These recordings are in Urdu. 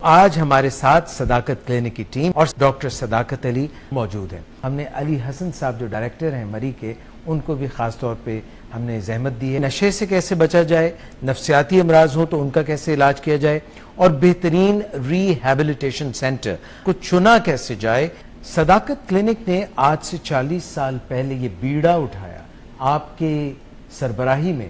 آج ہمارے ساتھ صداقت کلینک کی ٹیم اور ڈاکٹر صداقت علی موجود ہیں. ہم نے علی حسن صاحب جو ڈائریکٹر ہیں مری کے، ان کو بھی خاص طور پہ ہم نے زحمت دی ہے. نشے سے کیسے بچا جائے، نفسیاتی امراض ہوں تو ان کا کیسے علاج کیا جائے، اور بہترین ری ہیبلیٹیشن سینٹر کو چنا کیسے جائے. صداقت کلینک نے آج سے 40 سال پہلے یہ بیڑا اٹھایا آپ کے سربراہی میں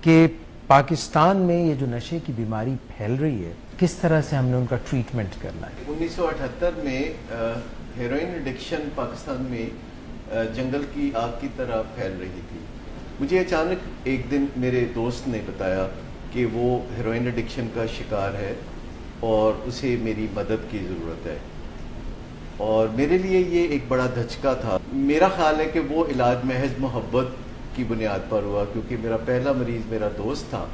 کہ پاکستان میں یہ جو نشے کی بیماری پھیل رہی ہے، کس طرح سے ہم نے ان کا ٹریٹمنٹ کرنا ہے. 1978 میں ہیروئن ایڈکشن پاکستان میں جنگل کی آگ کی طرح پھیل رہی تھی. مجھے اچانک ایک دن میرے دوست نے بتایا کہ وہ ہیروئن ایڈکشن کا شکار ہے اور اسے میری مدد کی ضرورت ہے، اور میرے لیے یہ ایک بڑا دھچکا تھا. میرا خیال ہے کہ وہ علاج محض محبت کی بنیاد پر ہوا، کیونکہ میرا پہلا مریض میرا دوست تھا.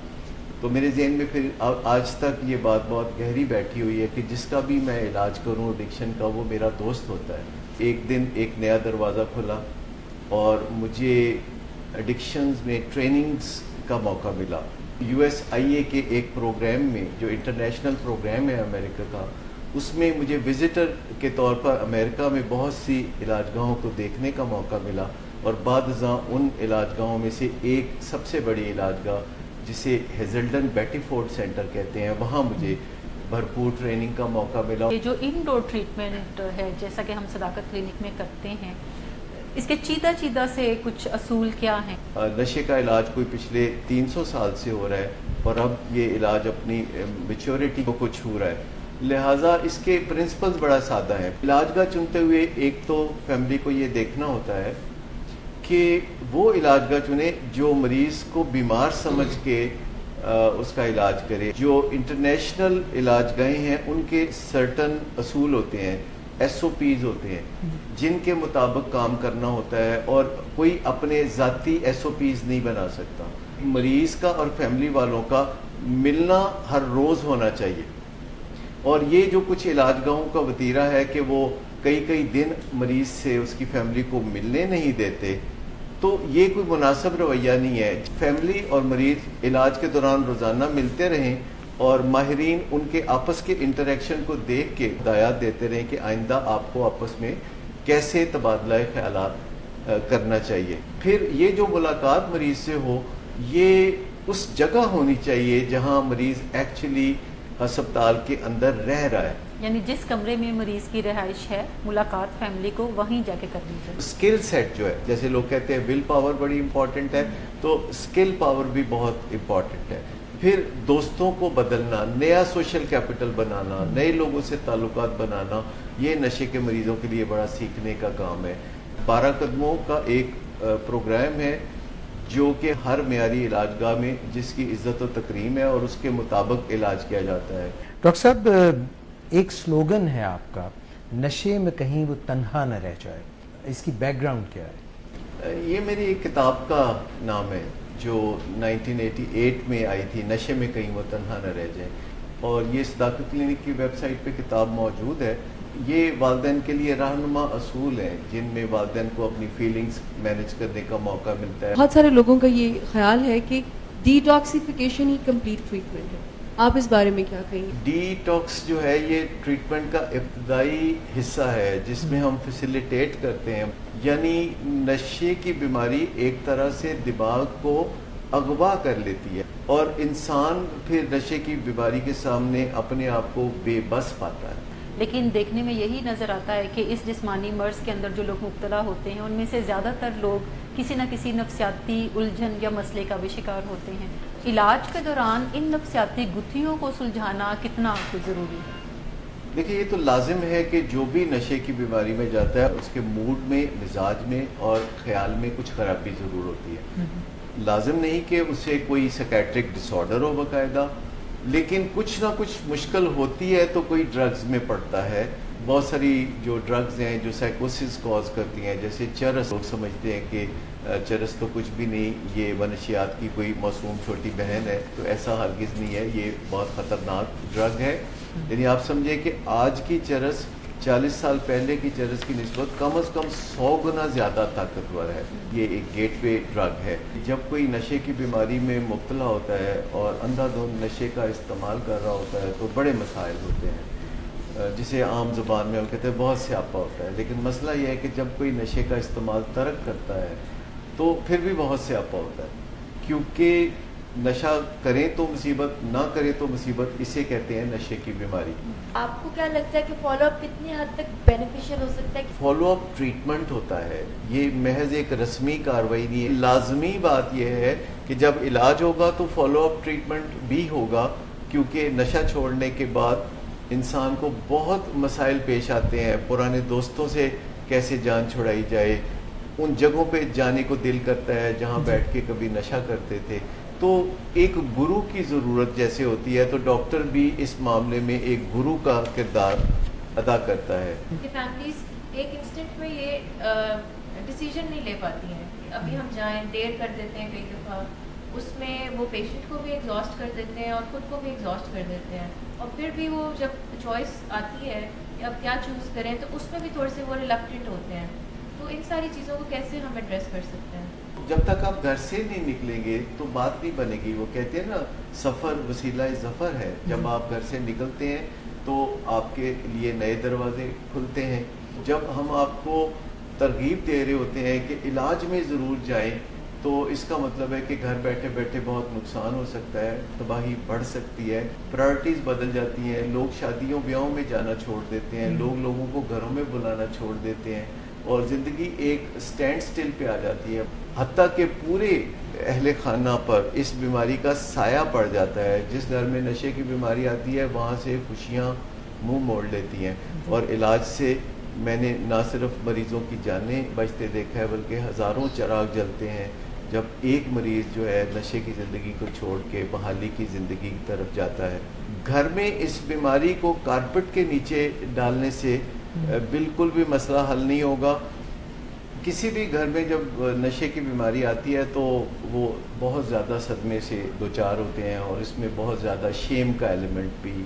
تو میرے ذہن میں پھر آج تک یہ بات بہت گہری بیٹھی ہوئی ہے کہ جس کا بھی میں علاج کروں ایڈکشن کا، وہ میرا دوست ہوتا ہے. ایک دن ایک نیا دروازہ کھلا اور مجھے ایڈکشنز میں ٹریننگز کا موقع ملا. USIA کے ایک پروگرام میں، جو انٹرنیشنل پروگرام ہے امریکہ کا، اس میں مجھے وزٹر کے طور پر امریکہ میں بہت سی علاج گاہوں کو دیکھنے کا موقع ملا، اور بعد ازاں ان علاج گاہوں میں سے ایک سب سے بڑی علاج گاہ جسے ہیزلڈن بیٹی فورڈ سینٹر کہتے ہیں، وہاں مجھے بھرپور ٹریننگ کا موقع ملا. یہ جو انڈور ٹریٹمنٹ ہے، جیسا کہ ہم صداقت کلینک میں کرتے ہیں، اس کے چیدہ سے کچھ اصول کیا ہیں؟ نشے کا علاج کوئی پچھلے 300 سال سے ہو رہا ہے، اور اب یہ علاج اپنی میچورٹی کو چھو رہا ہے. لہٰذا اس کے پرنسپلز بڑا سادہ ہیں. علاج گاہ چنتے ہوئے ایک تو فیملی کو یہ دیکھنا ہوتا ہے کہ وہ علاج گاہ چنے جو مریض کو بیمار سمجھ کے اس کا علاج کرے. جو انٹرنیشنل علاج گاہیں ہیں ان کے سرٹن اصول ہوتے ہیں، SOPs ہوتے ہیں جن کے مطابق کام کرنا ہوتا ہے، اور کوئی اپنے ذاتی SOPs نہیں بنا سکتا. مریض کا اور فیملی والوں کا ملنا ہر روز ہونا چاہیے، اور یہ جو کچھ علاج گاہوں کا وتیرہ ہے کہ وہ کئی دن مریض سے اس کی فیملی کو ملنے نہیں دیتے، تو یہ کوئی مناسب رویہ نہیں ہے. فیملی اور مریض علاج کے دوران روزانہ ملتے رہیں، اور ماہرین ان کے آپس کے انٹریکشن کو دیکھ کے ہدایات دیتے رہیں کہ آئندہ آپ کو آپس میں کیسے تبادلہ خیالات کرنا چاہیے. پھر یہ جو ملاقات مریض سے ہو، یہ اس جگہ ہونی چاہیے جہاں مریض ایکچولی ہسپتال کے اندر رہ رہا ہے. یعنی جس کمرے میں مریض کی رہائش ہے، ملاقات فیملی کو وہیں جا کے کرنی چاہیے. اسکل سیٹ جو ہے، جیسے لوگ کہتے ہیں ول پاور بڑی امپورٹنٹ ہے، تو اسکل پاور بھی بہت امپورٹنٹ ہے. پھر دوستوں کو بدلنا، نیا سوشل کیپٹل بنانا، نئے لوگوں سے تعلقات بنانا، یہ نشے کے مریضوں کے لیے بڑا سیکھنے کا کام ہے. 12 قدموں کا ایک پروگرام ہے جو کہ ہر معیاری علاج گاہ میں جس کی عزت و تکریم ہے اور اس کے مطابق علاج کیا جاتا ہے. ڈاکٹر صاحب، ایک سلوگن ہے آپ کا، نشے میں کہیں وہ تنہا نہ رہ جائے، اس کی بیک گراؤنڈ کیا ہے؟ یہ میری ایک کتاب کا نام ہے جو 1988 میں آئی تھی، نشے میں کہیں وہ تنہا نہ رہ جائے، اور یہ صداقت کلینک کی ویب سائٹ پہ کتاب موجود ہے. یہ والدین کے لیے رہنما اصول ہیں جن میں والدین کو اپنی فیلنگز مینیج کرنے کا موقع ملتا ہے. بہت سارے لوگوں کا یہ خیال ہے کہ ڈی ٹاکسیفیکیشن ہی کمپلیٹ ٹریٹمنٹ ہے، آپ اس بارے میں کیا کہیں گے؟ ڈی ٹاکس جو ہے یہ ٹریٹمنٹ کا ابتدائی حصہ ہے جس میں ہم فیسیلیٹیٹ کرتے ہیں. یعنی نشے کی بیماری ایک طرح سے دماغ کو اغوا کر لیتی ہے، اور انسان پھر نشے کی بیماری کے سامنے اپنے آپ کو بے بس پاتا ہے. لیکن دیکھنے میں یہی نظر آتا ہے کہ اس جسمانی مرض کے اندر جو لوگ مبتلا ہوتے ہیں، ان میں سے زیادہ تر لوگ کسی نہ کسی نفسیاتی الجھن یا مسئلے کا بھی شکار ہوتے ہیں. علاج کے دوران ان نفسیاتی گتھیوں کو سلجھانا کتنا ضروری ہے؟ دیکھیے، یہ تو لازم ہے کہ جو بھی نشے کی بیماری میں جاتا ہے اس کے موڈ میں، مزاج میں اور خیال میں کچھ خرابی ضرور ہوتی ہے. لازم نہیں کہ اسے کوئی سائکیٹرک ڈس آرڈر ہو باقاعدہ، لیکن کچھ نہ کچھ مشکل ہوتی ہے تو کوئی ڈرگز میں پڑتا ہے. بہت ساری جو ڈرگز ہیں جو سائیکوسس کاز کرتی ہیں، جیسے چرس، لوگ سمجھتے ہیں کہ چرس تو کچھ بھی نہیں، یہ منشیات کی کوئی معصوم چھوٹی بہن ہے، تو ایسا ہرگز نہیں ہے. یہ بہت خطرناک ڈرگ ہے. یعنی آپ سمجھیں کہ آج کی چرس 40 سال پہلے کی چرس کی نسبت کم از کم 100 گنا زیادہ طاقتور ہے. یہ ایک گیٹ وے ڈرگ ہے. جب کوئی نشے کی بیماری میں مبتلا ہوتا ہے اور اندھا دھند نشے کا استعمال کر رہا ہوتا ہے تو بڑے مسائل ہوتے ہیں. جسے عام زبان میں ہم کہتے ہیں بہت سیاپا ہوتا ہے، لیکن مسئلہ یہ ہے کہ جب کوئی نشے کا استعمال ترک کرتا ہے تو پھر بھی بہت سیاپا ہوتا ہے، کیونکہ نشہ کریں تو مصیبت، نہ کریں تو مصیبت، اسے کہتے ہیں نشے کی بیماری۔ آپ کو کیا لگتا ہے کہ فالو اپ کتنی حد تک بینیفیشیل ہو سکتا ہے؟ فالو اپ ٹریٹمنٹ ہوتا ہے، یہ محض ایک رسمی کارروائی نہیں ہے۔ لازمی بات یہ ہے کہ جب علاج ہوگا تو فالو اپ ٹریٹمنٹ بھی ہوگا، کیونکہ نشہ چھوڑنے کے بعد انسان کو بہت مسائل پیش آتے ہیں، پرانے دوستوں سے کیسے جان چھڑائی جائے، ان جگہوں پہ جانے کو دل کرتا ہے جہاں بیٹھ کے کبھی نشہ کرتے تھے، تو ایک گرو کی ضرورت جیسے ہوتی ہے، تو ڈاکٹر بھی اس معاملے میں ایک گرو کا کردار ادا کرتا ہے۔ فیملیز ایک انسٹنٹ میں یہ ڈیسیجن نہیں لے پاتی ہیں کہ ابھی ہم جائیں، دیر کر دیتے ہیں کئی دفعہ، اس میں وہ پیشنٹ کو بھی ایگزاسٹ کر دیتے ہیں اور خود کو بھی ایگزاسٹ کر دیتے ہیں، اور پھر بھی وہ جب چوائس آتی ہے کہ اب کیا چوز کریں تو اس میں بھی تھوڑے سے وہ ریلکٹنٹ ہوتے ہیں۔ تو ان ساری چیزوں کو کیسے ہم ایڈریس کر سکتے ہیں؟ جب تک آپ گھر سے نہیں نکلیں گے تو بات نہیں بنے گی۔ وہ کہتے ہیں نا سفر وسیلہ ظفر ہے، جب آپ گھر سے نکلتے ہیں تو آپ کے لیے نئے دروازے کھلتے ہیں۔ جب ہم آپ کو ترغیب دے رہے ہوتے ہیں کہ علاج میں ضرور جائیں، تو اس کا مطلب ہے کہ گھر بیٹھے بیٹھے بہت نقصان ہو سکتا ہے، تباہی بڑھ سکتی ہے، پرائرٹیز بدل جاتی ہیں، لوگ شادیوں بیاہوں میں جانا چھوڑ دیتے ہیں، لوگ لوگوں کو گھروں میں بلانا چھوڑ دیتے ہیں، اور زندگی ایک سٹینڈ سٹل پہ آ جاتی ہے، حتیٰ کہ پورے اہل خانہ پر اس بیماری کا سایہ پڑ جاتا ہے۔ جس گھر میں نشے کی بیماری آتی ہے وہاں سے خوشیاں منہ موڑ لیتی ہیں، اور علاج سے میں نے نہ صرف مریضوں کی جانیں بچتے دیکھا ہے بلکہ ہزاروں چراغ جلتے ہیں جب ایک مریض جو ہے نشے کی زندگی کو چھوڑ کے بحالی کی زندگی کی طرف جاتا ہے۔ گھر میں اس بیماری کو کارپٹ کے نیچے ڈالنے سے بالکل بھی مسئلہ حل نہیں ہوگا۔ کسی بھی گھر میں جب نشے کی بیماری آتی ہے تو وہ بہت زیادہ صدمے سے دوچار ہوتے ہیں، اور اس میں بہت زیادہ شیم کا ایلیمنٹ بھی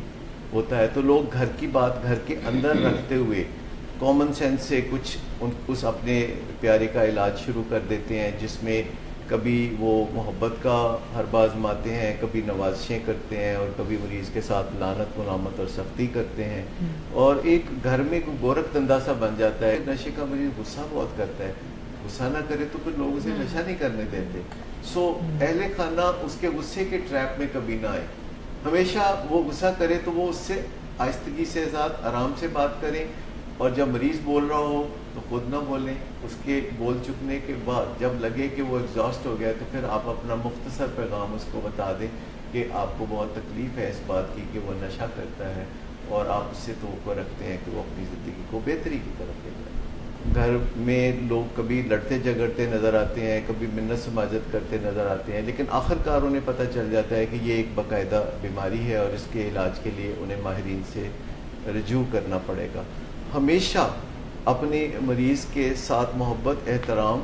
ہوتا ہے، تو لوگ گھر کی بات گھر کے اندر رکھتے ہوئے کامن سینس سے کچھ اس اپنے پیارے کا علاج شروع کر دیتے ہیں، جس میں کبھی وہ محبت کا حربہ آزماتے ہیں، کبھی نوازشیں کرتے ہیں، اور کبھی مریض کے ساتھ لعنت ملامت اور سختی کرتے ہیں، اور ایک گھر میں گورکھ دھندا سا بن جاتا ہے۔ نشے کا مریض غصہ بہت کرتا ہے، غصہ نہ کرے تو پھر لوگ اسے نشہ نہیں کرنے دیتے، سو اہل خانہ اس کے غصے کے ٹریپ میں کبھی نہ آئے۔ ہمیشہ وہ غصہ کرے تو وہ اس سے آہستگی سے ذات آرام سے بات کریں، اور جب مریض بول رہا ہو تو خود نہ بولیں، اس کے بول چکنے کے بعد جب لگے کہ وہ ایگزاسٹ ہو گیا تو پھر آپ اپنا مختصر پیغام اس کو بتا دیں کہ آپ کو بہت تکلیف ہے اس بات کی کہ وہ نشہ کرتا ہے، اور آپ اس سے توقع رکھتے ہیں کہ وہ اپنی زندگی کو بہتری کی طرف لے جائے۔ گھر میں لوگ کبھی لڑتے جھگڑتے نظر آتے ہیں، کبھی منت سماجت کرتے نظر آتے ہیں، لیکن آخر کار انہیں پتہ چل جاتا ہے کہ یہ ایک باقاعدہ بیماری ہے اور اس کے علاج کے لیے انہیں ماہرین سے رجوع کرنا پڑے گا۔ ہمیشہ اپنے مریض کے ساتھ محبت، احترام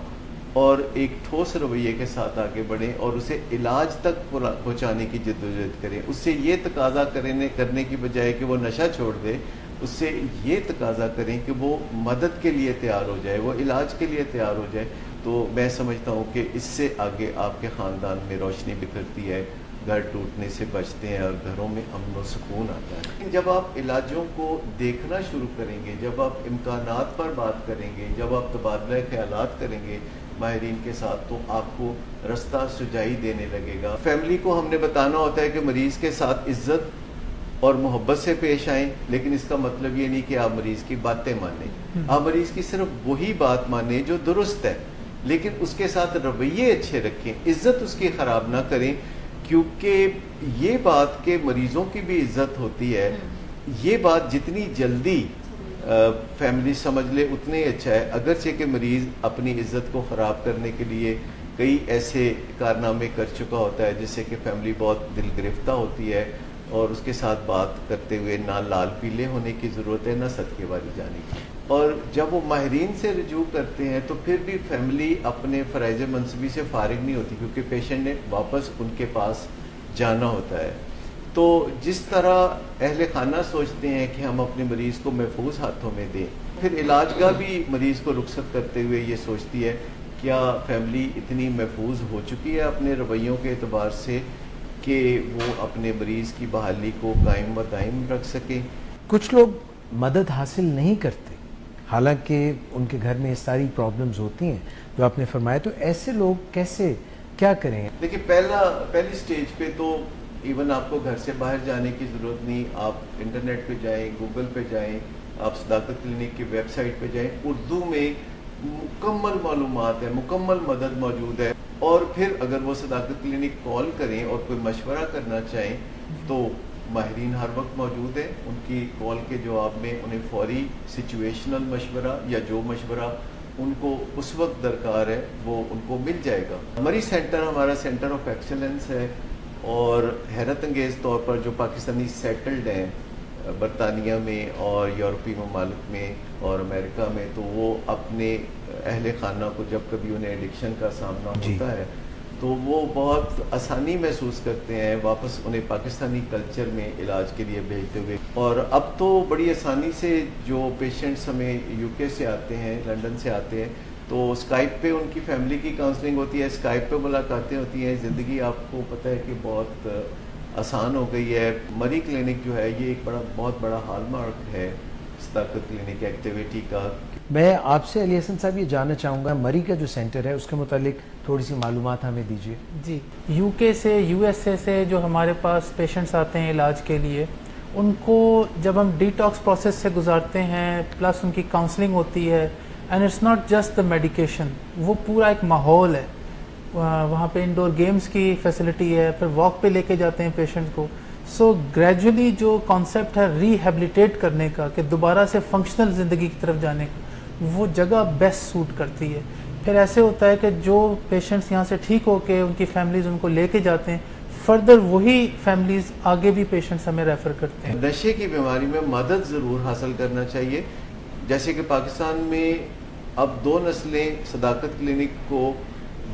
اور ایک ٹھوس رویے کے ساتھ آگے بڑھیں، اور اسے علاج تک پہنچانے کی جدوجہد کریں۔ اس سے یہ تقاضا کرنے کی بجائے کہ وہ نشہ چھوڑ دے، اس سے یہ تقاضا کریں کہ وہ مدد کے لیے تیار ہو جائے، وہ علاج کے لیے تیار ہو جائے، تو میں سمجھتا ہوں کہ اس سے آگے آپ کے خاندان میں روشنی بکھرتی ہے، گھر ٹوٹنے سے بچتے ہیں، اور گھروں میں امن و سکون آتا ہے۔ جب آپ علاجوں کو دیکھنا شروع کریں گے، جب آپ امکانات پر بات کریں گے، جب آپ تبادلہ خیالات کریں گے ماہرین کے ساتھ، تو آپ کو رستہ سجائی دینے لگے گا۔ فیملی کو ہم نے بتانا ہوتا ہے کہ مریض کے ساتھ عزت اور محبت سے پیش آئیں، لیکن اس کا مطلب یہ نہیں کہ آپ مریض کی باتیں مانیں، آپ مریض کی صرف وہی بات مانیں جو درست ہے، لیکن اس کے ساتھ رویے اچھے رکھیں، عزت اس کی خراب نہ کریں، کیونکہ یہ بات کہ مریضوں کی بھی عزت ہوتی ہے، یہ بات جتنی جلدی فیملی سمجھ لے اتنے اچھا ہے، اگرچہ کہ مریض اپنی عزت کو خراب کرنے کے لیے کئی ایسے کارنامے کر چکا ہوتا ہے جس سے کہ فیملی بہت دل گرفتہ ہوتی ہے، اور اس کے ساتھ بات کرتے ہوئے نہ لال پیلے ہونے کی ضرورت ہے، نہ صدقے والی جانے کی۔ اور جب وہ ماہرین سے رجوع کرتے ہیں تو پھر بھی فیملی اپنے فرائض منصبی سے فارغ نہیں ہوتی، کیونکہ پیشنٹ نے واپس ان کے پاس جانا ہوتا ہے۔ تو جس طرح اہل خانہ سوچتے ہیں کہ ہم اپنے مریض کو محفوظ ہاتھوں میں دیں، پھر علاج کا بھی مریض کو رخصت کرتے ہوئے یہ سوچتی ہے کیا فیملی اتنی محفوظ ہو چکی ہے اپنے رویوں کے اعتبار سے کہ وہ اپنے مریض کی بحالی کو قائم و دائم رکھ سکیں۔ کچھ لوگ مدد حاصل نہیں کرتے، حالانکہ ان کے گھر میں ساری پرابلمز ہوتی ہیں جو آپ نے فرمایا. تو ایسے لوگ کیسے کیا کریں؟ دیکھیں پہلی سٹیج پہ تو ایون آپ کو گھر سے باہر جانے کی ضرورت نہیں. آپ انٹرنیٹ پہ جائیں، گوگل پہ جائیں، آپ صداقت کلینک کی ویب سائٹ پہ جائیں، اردو میں مکمل معلومات ہے، مکمل مدد موجود ہے. اور پھر اگر وہ صداقت کلینک کال کریں اور کوئی مشورہ کرنا چاہیں تو ماہرین ہر وقت موجود ہیں. ان کی کال کے جواب میں انہیں فوری سچویشنل مشورہ یا جو مشورہ ان کو اس وقت درکار ہے وہ ان کو مل جائے گا. مری سینٹر ہمارا سینٹر آف ایکسلنس ہے، اور حیرت انگیز طور پر جو پاکستانی سیٹلڈ ہیں برطانیہ میں اور یورپی ممالک میں اور امریکہ میں، تو وہ اپنے اہل خانہ کو جب کبھی انہیں ایڈکشن کا سامنا ہوتا ہے تو وہ بہت آسانی محسوس کرتے ہیں واپس انہیں پاکستانی کلچر میں علاج کے لیے بھیجتے ہوئے. اور اب تو بڑی آسانی سے جو پیشنٹس ہمیں یو کے سے آتے ہیں، لنڈن سے آتے ہیں، تو اسکائپ پہ ان کی فیملی کی کاؤنسلنگ ہوتی ہے، اسکائپ پہ ملاقاتیں ہوتی ہیں. زندگی آپ کو پتہ ہے کہ بہت آسان ہو گئی ہے. مری کلینک جو ہے یہ ایک بہت بڑا ہال مارک ہے صداقت کلینک ایکٹیویٹی کا. میں آپ سے علی حسن صاحب یہ جاننا چاہوں گا، مری کا جو سینٹر ہے اس کے متعلق تھوڑی سی معلومات ہمیں دیجیے. جی، یو کے سے، یو ایس اے سے جو ہمارے پاس پیشنٹس آتے ہیں علاج کے لیے، ان کو جب ہم ڈی ٹاکس پروسیس سے گزارتے ہیں، پلس ان کی کاؤنسلنگ ہوتی ہے، and it's not just the medication, وہ پورا ایک ماحول ہے. وہاں پہ انڈور گیمز کی فیسلٹی ہے، پھر واک پہ لے کے جاتے ہیں پیشنٹ کو. سو گریجولی جو کانسیپٹ ہے ریہیبلیٹیٹ کرنے کا، کہ دوبارہ سے فنکشنل زندگی کی طرف جانے کا، وہ جگہ بیسٹ سوٹ کرتی ہے. پھر ایسے ہوتا ہے کہ جو پیشنٹس یہاں سے ٹھیک ہو کے ان کی فیملیز ان کو لے کے جاتے ہیں، فردر وہی فیملیز آگے بھی پیشنٹس ہمیں ریفر کرتے ہیں. نشے کی بیماری میں مدد ضرور حاصل کرنا چاہیے. جیسے کہ پاکستان میں اب 2 نسلیں صداقت کلینک کو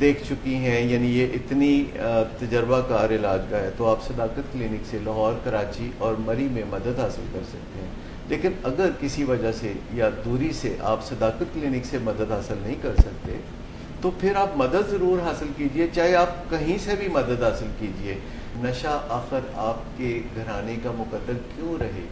دیکھ چکی ہیں، یعنی یہ اتنی تجربہ کار علاج کا ہے، تو آپ صداقت کلینک سے لاہور، کراچی اور مری میں مدد حاصل کر سکتے ہیں. لیکن اگر کسی وجہ سے یا دوری سے آپ صداقت کلینک سے مدد حاصل نہیں کر سکتے تو پھر آپ مدد ضرور حاصل کیجئے، چاہے آپ کہیں سے بھی مدد حاصل کیجئے. نشہ آخر آپ کے گھرانے کا مقدر کیوں رہے؟